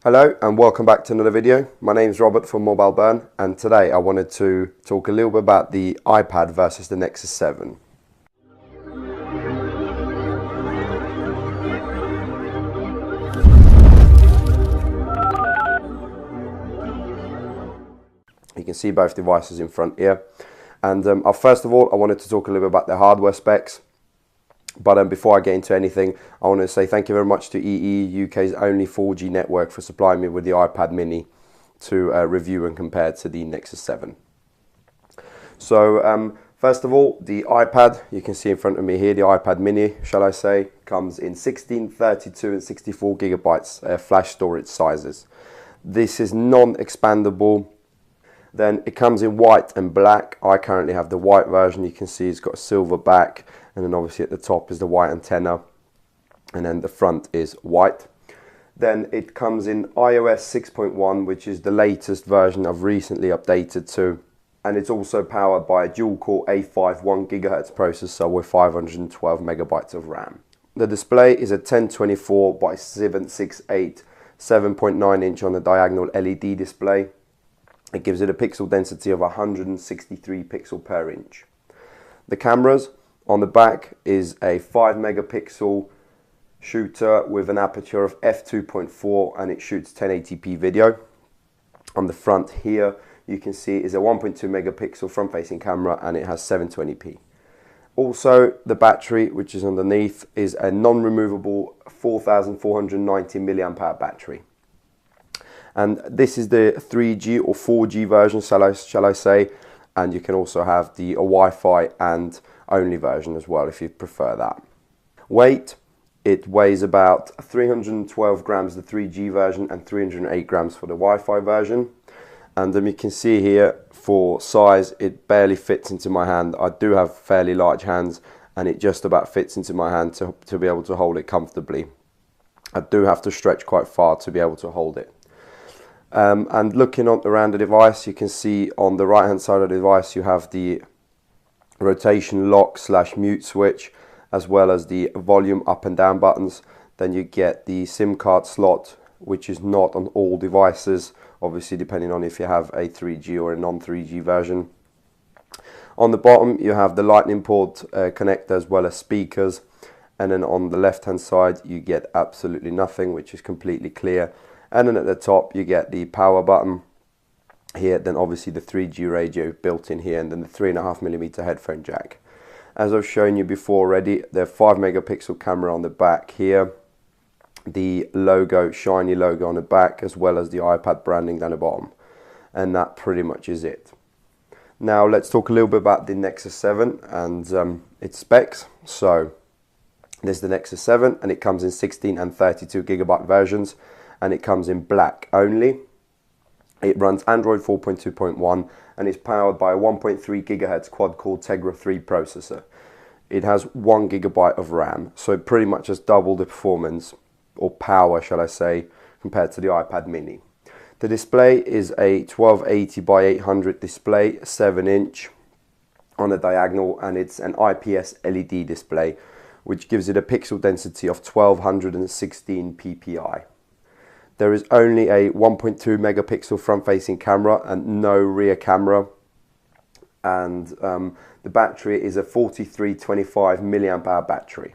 Hello and welcome back to another video. My name is Robert from Mobile Burn, and today I wanted to talk a little bit about the iPad versus the Nexus 7. You can see both devices in front here, and first of all I wanted to talk a little bit about the hardware specs. But before I get into anything, I want to say thank you very much to EE, UK's only 4G network, for supplying me with the iPad mini to review and compare to the Nexus 7. So first of all, the iPad, you can see in front of me here, the iPad mini, shall I say, comes in 16, 32 and 64 gigabytes flash storage sizes. This is non-expandable. Then it comes in white and black. I currently have the white version. You can see it's got a silver back, and then obviously at the top is the white antenna, and then the front is white. Then it comes in iOS 6.1, which is the latest version I've recently updated to, and it's also powered by a dual-core A5 1 GHz processor with 512 megabytes of RAM. The display is a 1024 by 768 7.9 inch on the diagonal LED display. It gives it a pixel density of 163 pixel per inch. The cameras on the back is a 5 megapixel shooter with an aperture of f2.4, and it shoots 1080p video. On the front here you can see is a 1.2 megapixel front facing camera, and it has 720p. Also the battery, which is underneath, is a non-removable 4490 milliamp hour battery. And this is the 3G or 4G version, shall I say, and you can also have the Wi-Fi and only version as well if you prefer that. Weight, it weighs about 312 grams the 3G version and 308 grams for the Wi-Fi version. And you can see here for size, it barely fits into my hand. I do have fairly large hands, and it just about fits into my hand to be able to hold it comfortably. I do have to stretch quite far to be able to hold it. And looking around the device, you can see on the right hand side of the device you have the rotation lock / mute switch, as well as the volume up and down buttons. Then you get the SIM card slot, which is not on all devices, obviously depending on if you have a 3G or a non-3G version. On the bottom you have the lightning port connector as well as speakers, and then on the left hand side you get absolutely nothing, which is completely clear. And then at the top you get the power button here, then obviously the 3G radio built in here, and then the 3.5mm headphone jack. As I've shown you before already, the 5 megapixel camera on the back here, the logo, shiny logo on the back, as well as the iPad branding down the bottom. And that pretty much is it. Now let's talk a little bit about the Nexus 7 and its specs. So this is the Nexus 7, and it comes in 16 and 32 gigabyte versions. And it comes in black only. It runs Android 4.2.1 and is powered by a 1.3 gigahertz quad-core Tegra 3 processor. It has 1 gigabyte of RAM, so it pretty much has double the performance, or power shall I say, compared to the iPad mini. The display is a 1280 by 800 display, 7 inch on a diagonal, and it's an IPS LED display, which gives it a pixel density of 1216 ppi. There is only a 1.2 megapixel front-facing camera and no rear camera, and the battery is a 4325 milliamp hour battery.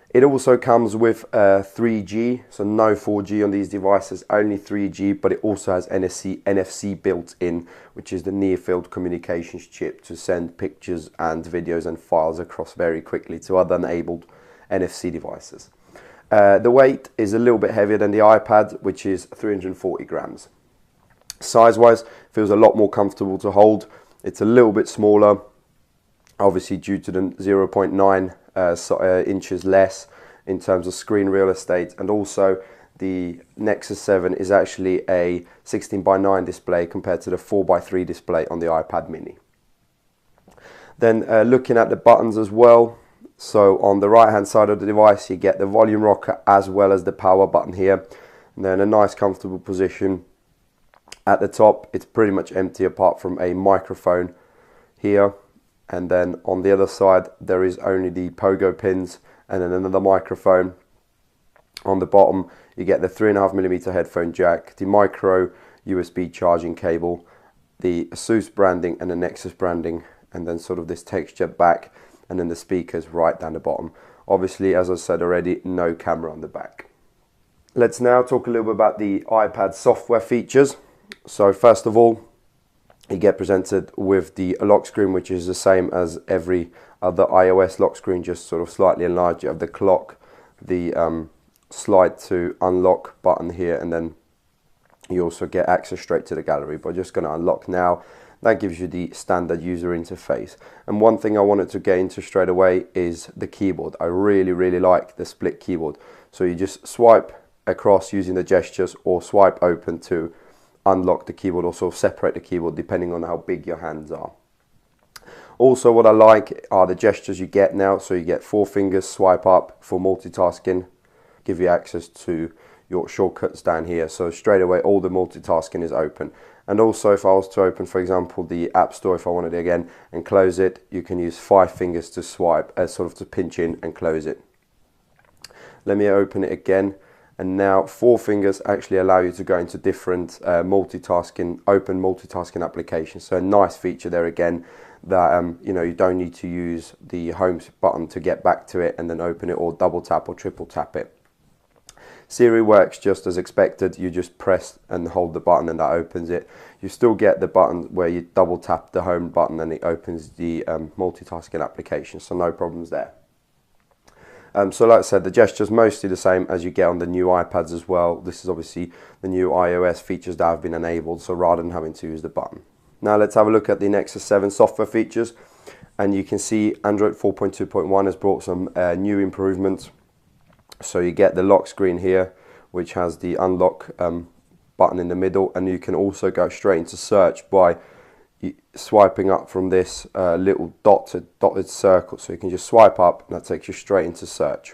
It also comes with 3G, so no 4G on these devices, only 3G, but it also has NFC built in, which is the near field communications chip to send pictures and videos and files across very quickly to other enabled NFC devices. The weight is a little bit heavier than the iPad, which is 340 grams. Size-wise, feels a lot more comfortable to hold. It's a little bit smaller, obviously due to the 0.9 inches less in terms of screen real estate, and also the Nexus 7 is actually a 16:9 display compared to the 4:3 display on the iPad mini. Then looking at the buttons as well, so on the right hand side of the device you get the volume rocker as well as the power button here, and they're in a nice comfortable position. At the top it's pretty much empty apart from a microphone here, and then on the other side there is only the pogo pins and then another microphone. On the bottom, you get the 3.5mm headphone jack, the micro USB charging cable, the ASUS branding and the Nexus branding, and then sort of this texture back, and then the speakers right down the bottom. Obviously, as I said already, no camera on the back. Let's now talk a little bit about the iPad software features. So first of all, you get presented with the lock screen, which is the same as every other iOS lock screen, just sort of slightly enlarged. You have the clock, the slide to unlock button here, and then you also get access straight to the gallery. But just going to unlock now. That gives you the standard user interface. And one thing I wanted to get into straight away is the keyboard. I really like the split keyboard. So you just swipe across using the gestures, or swipe open to unlock the keyboard, or sort of separate the keyboard depending on how big your hands are. Also, what I like are the gestures you get now. So you get 4 fingers swipe up for multitasking, give you access to your shortcuts down here. So straight away all the multitasking is open. And also, if I was to open, for example, the App Store, if I wanted it again, and close it, you can use 5 fingers to swipe, sort of to pinch in and close it. Let me open it again, and now 4 fingers actually allow you to go into different open multitasking applications. So a nice feature there again, that you don't need to use the home button to get back to it and then open it, or double tap or triple tap it. Siri works just as expected. You just press and hold the button and that opens it. You still get the button where you double tap the home button and it opens the multitasking application, so no problems there. So like I said, the gesture's mostly the same as you get on the new iPads as well. This is obviously the new iOS features that have been enabled, so rather than having to use the button. Now let's have a look at the Nexus 7 software features, and you can see Android 4.2.1 has brought some new improvements. So you get the lock screen here, which has the unlock button in the middle, and you can also go straight into search by swiping up from this little dotted circle. So you can just swipe up and that takes you straight into search.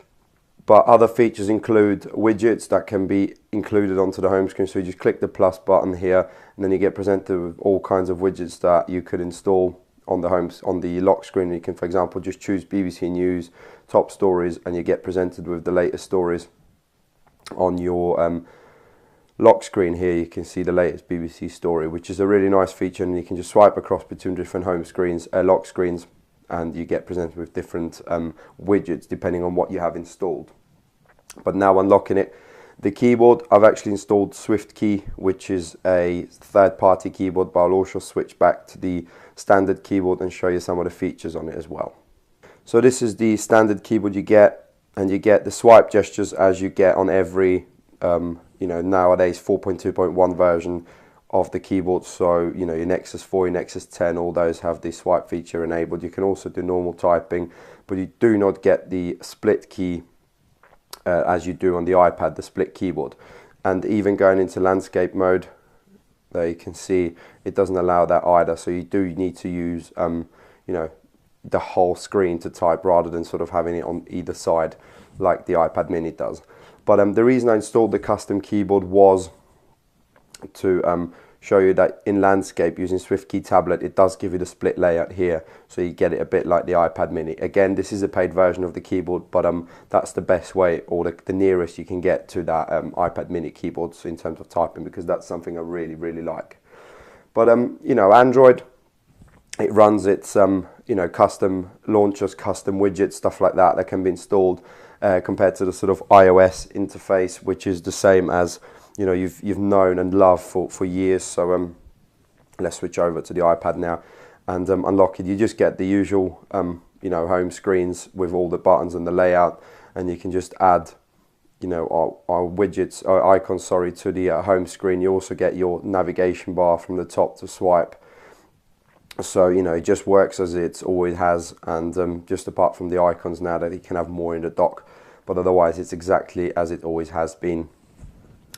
But other features include widgets that can be included onto the home screen. So you just click the plus button here, and then you get presented with all kinds of widgets that you could install on the lock screen. You can, for example, just choose BBC News, top stories, and you get presented with the latest stories on your lock screen. Here you can see the latest BBC story, which is a really nice feature, and you can just swipe across between different home screens, lock screens, and you get presented with different widgets depending on what you have installed. But now unlocking it, the keyboard, I've actually installed SwiftKey, which is a third-party keyboard, but I'll also switch back to the standard keyboard and show you some of the features on it as well. So this is the standard keyboard you get, and you get the swipe gestures as you get on every nowadays 4.2.1 version of the keyboard. So your Nexus 4, your Nexus 10, all those have the swipe feature enabled. You can also do normal typing, but you do not get the split key as you do on the iPad, the split keyboard. And even going into landscape mode, there you can see it doesn't allow that either. So you do need to use the whole screen to type, rather than sort of having it on either side like the iPad mini does. But the reason I installed the custom keyboard was to show you that in landscape, using SwiftKey tablet, it does give you the split layout here, so you get it a bit like the iPad mini. Again, this is a paid version of the keyboard, but that's the best way, or the nearest you can get to that iPad mini keyboard, so in terms of typing, because that's something I really like. But Android, it runs its custom launchers, custom widgets, stuff like that can be installed, compared to the sort of iOS interface, which is the same as you've known and loved for years. So let's switch over to the iPad now and unlock it. You just get the usual home screens with all the buttons and the layout, and you can just add our widgets, our icons, sorry, to the home screen. You also get your navigation bar from the top to swipe. So it just works as it always has, and just apart from the icons now that you can have more in the dock, but otherwise it's exactly as it always has been.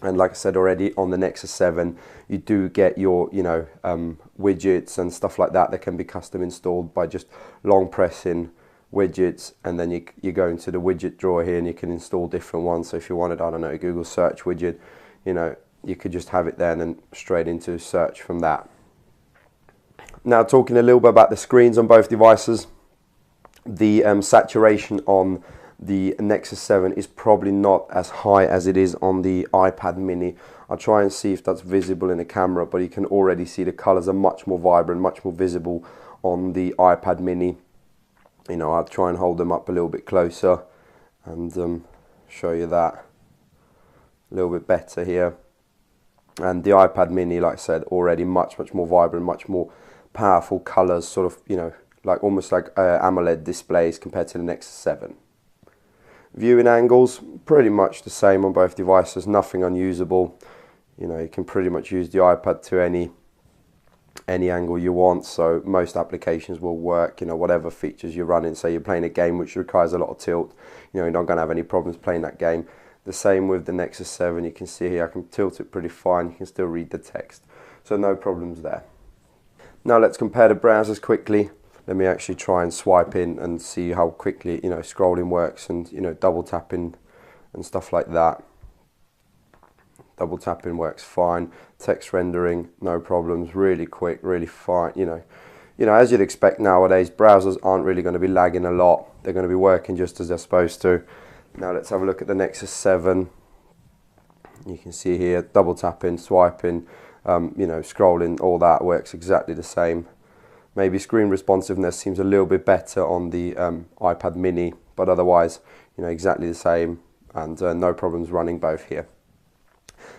And like I said already, on the Nexus 7, you do get your widgets and stuff like that can be custom installed by just long pressing widgets, and then you go into the widget drawer here and you can install different ones. So if you wanted, I don't know, a Google search widget, you could just have it there and then straight into search from that. Now talking a little bit about the screens on both devices, the saturation on the Nexus 7 is probably not as high as it is on the iPad mini. I'll try and see if that's visible in the camera, but you can already see the colors are much more vibrant, much more visible on the iPad mini. You know, I'll try and hold them up a little bit closer and show you that a little bit better here. And the iPad mini, like I said, already much more vibrant, much more powerful colors, sort of, you know, like almost like AMOLED displays compared to the Nexus 7. Viewing angles, pretty much the same on both devices, nothing unusable. You know, you can pretty much use the iPad to any angle you want, so most applications will work. You know, whatever features you're running, say you're playing a game which requires a lot of tilt, you know, you're not going to have any problems playing that game. The same with the Nexus 7, you can see here I can tilt it pretty fine, you can still read the text, so no problems there. Now let's compare the browsers quickly. Let me actually try and swipe in and see how quickly, you know, scrolling works, and, you know, double tapping and stuff like that. Double tapping works fine. Text rendering, no problems, really quick, really fine. You know, as you'd expect nowadays, browsers aren't really going to be lagging a lot. They're going to be working just as they're supposed to. Now let's have a look at the Nexus 7. You can see here, double tapping, swiping, you know, scrolling, all that works exactly the same. Maybe screen responsiveness seems a little bit better on the iPad mini, but otherwise, you know, exactly the same, and no problems running both here.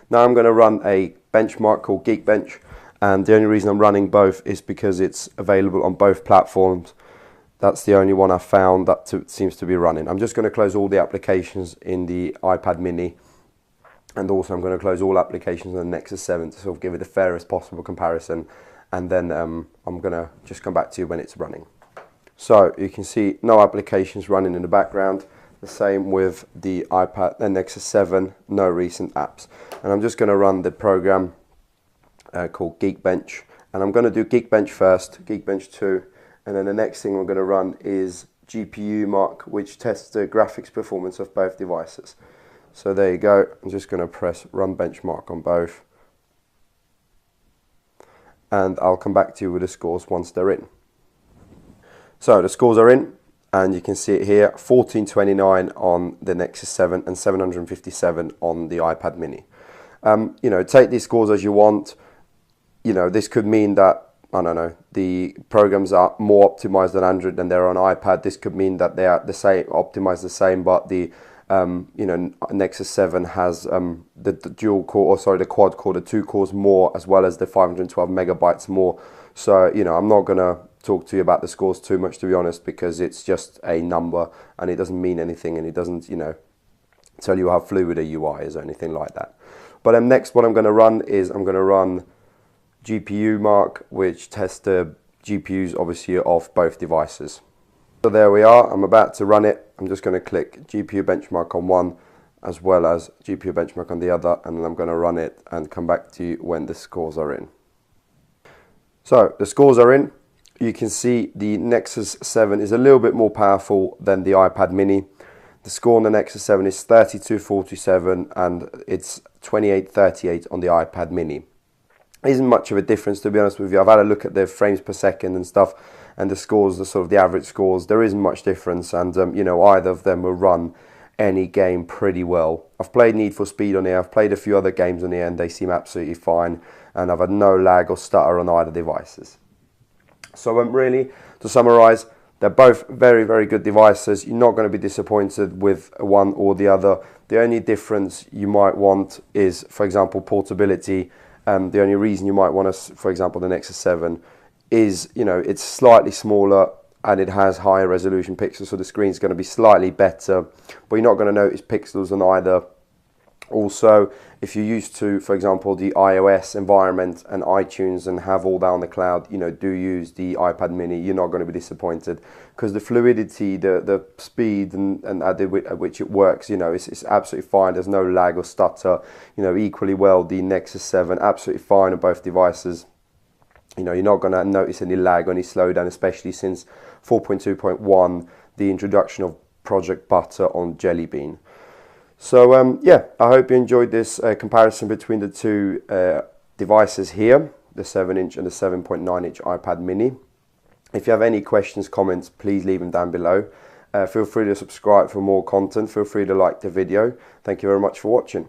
Now I'm going to run a benchmark called Geekbench, and the only reason I'm running both is because it's available on both platforms. That's the only one I found that seems to be running. I'm just going to close all the applications in the iPad mini, and also I'm going to close all applications on the Nexus 7 to sort of give it the fairest possible comparison, and then I'm going to just come back to you when it's running. So you can see no applications running in the background. The same with the iPad and Nexus 7, no recent apps. And I'm just going to run the program called Geekbench, and I'm going to do Geekbench first, Geekbench 2, and then the next thing we're going to run is GPUMark, which tests the graphics performance of both devices. So there you go. I'm just going to press run benchmark on both, and I'll come back to you with the scores once they're in. So the scores are in, and you can see it here, 1429 on the Nexus 7 and 757 on the iPad mini. You know, take these scores as you want. You know, this could mean that, I don't know, the programs are more optimized on Android than they're on iPad. This could mean that they are the same, optimized the same, but the you know, Nexus 7 has the dual core, or sorry, the quad core, the 2 cores more, as well as the 512 megabytes more. So, you know, I'm not going to talk to you about the scores too much, to be honest, because it's just a number and it doesn't mean anything, and it doesn't, you know, tell you how fluid a UI is or anything like that. But next, what I'm going to run is I'm going to run GPUMark, which tests the GPUs, obviously, of both devices. So there we are. I'm about to run it. I'm just going to click GPU benchmark on one as well as GPU benchmark on the other, and then I'm going to run it and come back to you when the scores are in. So the scores are in. You can see the Nexus 7 is a little bit more powerful than the iPad mini. The score on the Nexus 7 is 3247 and it's 2838 on the iPad mini. Isn't much of a difference, to be honest with you. I've had a look at the frames per second and stuff, and the scores, the sort of the average scores, there isn't much difference, and you know, either of them will run any game pretty well. I've played Need for Speed on here, I've played a few other games on here, and they seem absolutely fine, and I've had no lag or stutter on either devices. So really, to summarize, they're both very, very good devices. You're not going to be disappointed with one or the other. The only difference you might want is, for example, portability. The only reason you might want to, for example, the Nexus 7 is, you know, it's slightly smaller and it has higher resolution pixels, so the screen's going to be slightly better, but you're not going to notice pixels on either. Also, if you're used to, for example, the iOS environment and iTunes and have all that on the cloud, you know, do use the iPad mini, you're not going to be disappointed, because the fluidity, the speed and at which it works, you know, it's absolutely fine. There's no lag or stutter. You know, equally well, the Nexus 7, absolutely fine on both devices. You know, you're not going to notice any lag or any slowdown, especially since 4.2.1, the introduction of Project Butter on Jelly Bean. So yeah, I hope you enjoyed this comparison between the two devices here, the 7-inch and the 7.9-inch iPad mini. If you have any questions, comments, please leave them down below. Feel free to subscribe for more content. Feel free to like the video. Thank you very much for watching.